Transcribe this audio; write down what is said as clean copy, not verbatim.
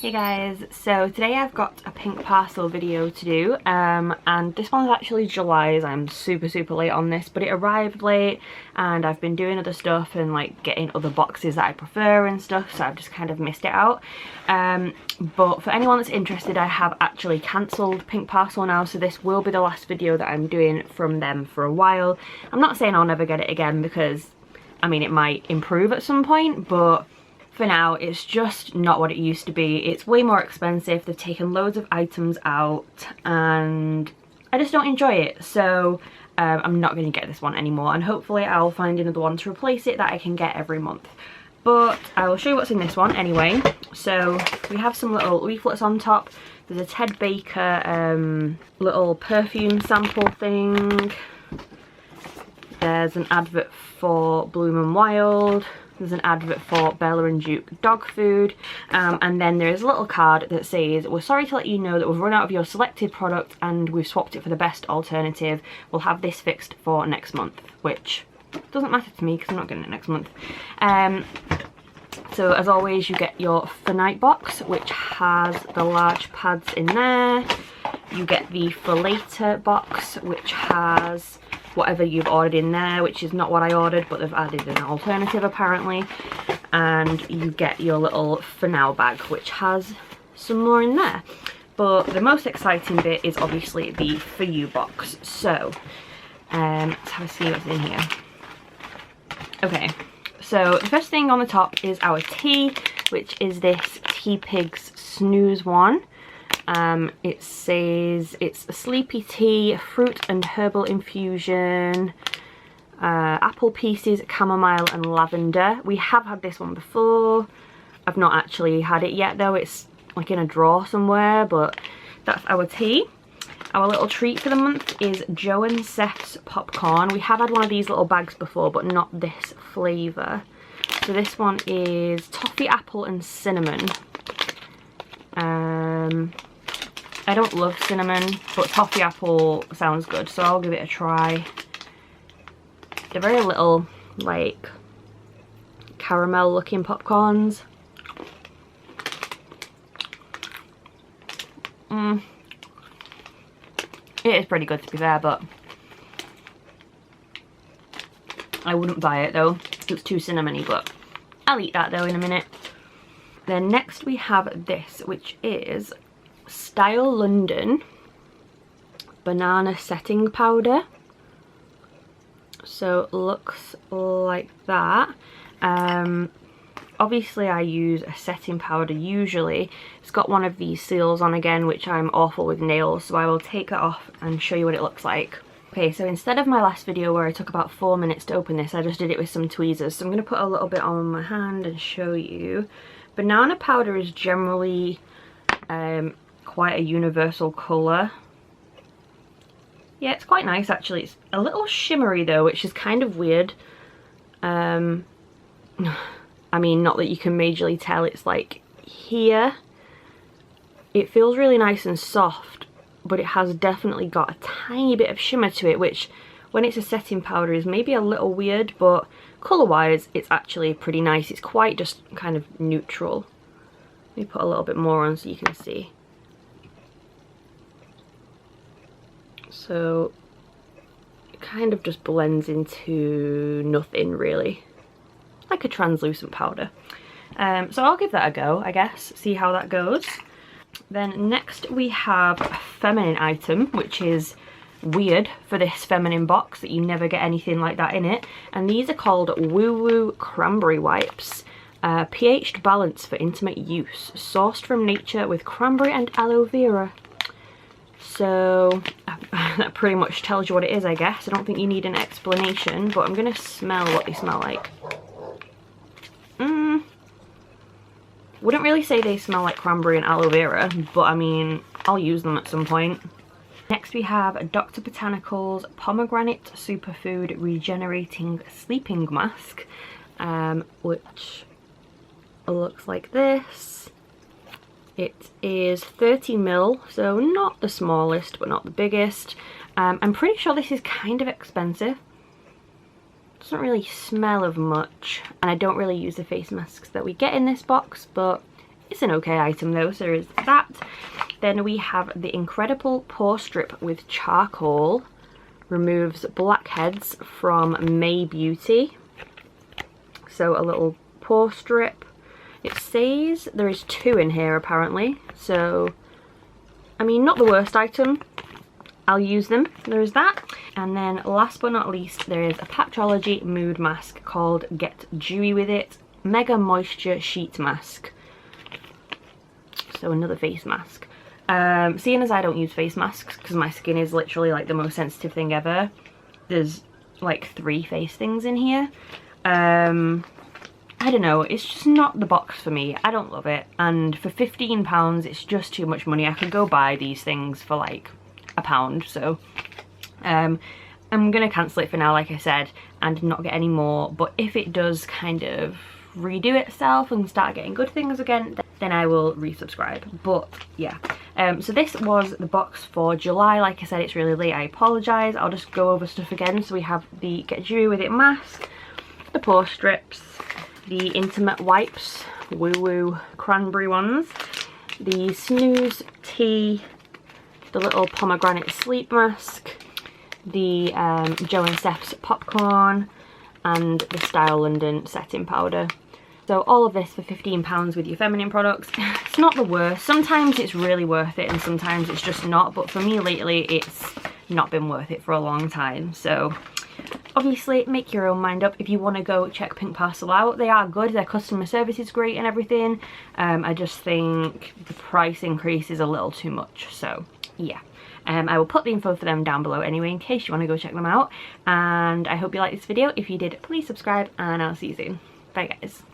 Hey guys, so today I've got a pink parcel video to do and this one's actually July's. I'm super late on this, but it arrived late and I've been doing other stuff and like getting other boxes that I prefer and stuff, so I've just kind of missed it out. But for anyone that's interested, I have actually cancelled pink parcel now, so this will be the last video that I'm doing from them for a while. I'm not saying I'll never get it again because I mean it might improve at some point, but for now, it's just not what it used to be. It's way more expensive. They've taken loads of items out and I just don't enjoy it. So I'm not going to get this one anymore, and hopefully I'll find another one to replace it that I can get every month. But I will show you what's in this one anyway. So we have some little leaflets on top. There's a Ted Baker little perfume sample thing. There's an advert for Bloom and Wild. There's an advert for Bella and Duke dog food, and then there is a little card that says, "We're sorry to let you know that we've run out of your selected product and we've swapped it for the best alternative. We'll have this fixed for next month," which doesn't matter to me because I'm not getting it next month. So as always, you get your For Night box, which has the large pads in there. You get the For Later box, which has whatever you've ordered in there, which is not what I ordered, but they've added an alternative apparently. And you get your little For Now bag, which has some more in there. But the most exciting bit is obviously the For You box. So let's have a see what's in here. Okay, so the first thing on the top is our tea, which is this Tea Pigs Snooze one. It says it's a sleepy tea, fruit and herbal infusion, apple pieces, chamomile and lavender. We have had this one before. I've not actually had it yet though. It's like in a drawer somewhere, but that's our tea. Our little treat for the month is Joe and Seth's popcorn. We have had one of these little bags before, but not this flavour. So this one is toffee, apple and cinnamon. I don't love cinnamon, but toffee apple sounds good, so I'll give it a try. They're very little, like, caramel looking popcorns. It is pretty good to be fair, but I wouldn't buy it though. It's too cinnamony, but I'll eat that though in a minute. Then next we have this, which is Style London banana setting powder. So it looks like that. Obviously I use a setting powder usually. It's got one of these seals on again, which I'm awful with nails, so I will take it off and show you what it looks like. Okay, so instead of my last video where I took about 4 minutes to open this, I just did it with some tweezers. So I'm going to put a little bit on my hand and show you. Banana powder is generally quite a universal colour. Yeah, it's quite nice actually. It's a little shimmery though, which is kind of weird. I mean, not that you can majorly tell, it's like here. It feels really nice and soft, but it has definitely got a tiny bit of shimmer to it, which when it's a setting powder is maybe a little weird, but colour wise it's actually pretty nice. It's quite just kind of neutral. Let me put a little bit more on so you can see. So it kind of just blends into nothing really, like a translucent powder. So I'll give that a go, I guess, see how that goes. Then next we have a feminine item, which is weird for this feminine box that you never get anything like that in it. And these are called Woowoo Cranberry Wipes. pH balance for intimate use, sourced from nature with cranberry and aloe vera. So that pretty much tells you what it is, I guess. I don't think you need an explanation, but I'm going to smell what they smell like. Wouldn't really say they smell like cranberry and aloe vera, but I mean, I'll use them at some point. Next we have Dr. Botanicals Pomegranate Superfood Regenerating Sleeping Mask, which looks like this. It is 30ml, so not the smallest, but not the biggest. I'm pretty sure this is kind of expensive. Doesn't really smell of much, and I don't really use the face masks that we get in this box, but It's an okay item though, so there is that. Then we have the Incredible Pore Strip with charcoal. Removes blackheads from May Beauty. So a little pore strip. It says there is 2 in here apparently, so I mean, not the worst item. I'll use them. There is that. And then last but not least, there is a Patchology Mood Mask called Get Dewy With It Mega Moisture Sheet Mask. So another face mask. Seeing as I don't use face masks because my skin is literally like the most sensitive thing ever, there's like 3 face things in here. I don't know, it's just not the box for me. I don't love it, and for £15 it's just too much money. I could go buy these things for like £1, so I'm gonna cancel it for now, like I said, and not get any more. But if it does kind of redo itself and start getting good things again, then I will resubscribe. But yeah, so this was the box for July. Like I said, it's really late, I apologise. I'll just go over stuff again. So we have the Get Dewy With It mask, the pore strips, the intimate wipes, Woowoo cranberry ones, the snooze tea, the little pomegranate sleep mask, the Joe and Steph's popcorn, and the Style London setting powder. So all of this for £15 with your feminine products. It's not the worst. Sometimes it's really worth it and sometimes it's just not, but for me lately it's not been worth it for a long time. So obviously make your own mind up if you want to go check Pink Parcel out. They are good, their customer service is great and everything. I just think the price increase is a little too much, so yeah. I will put the info for them down below anyway in case you want to go check them out. And I hope you liked this video. If you did, please subscribe and I'll see you soon. Bye guys.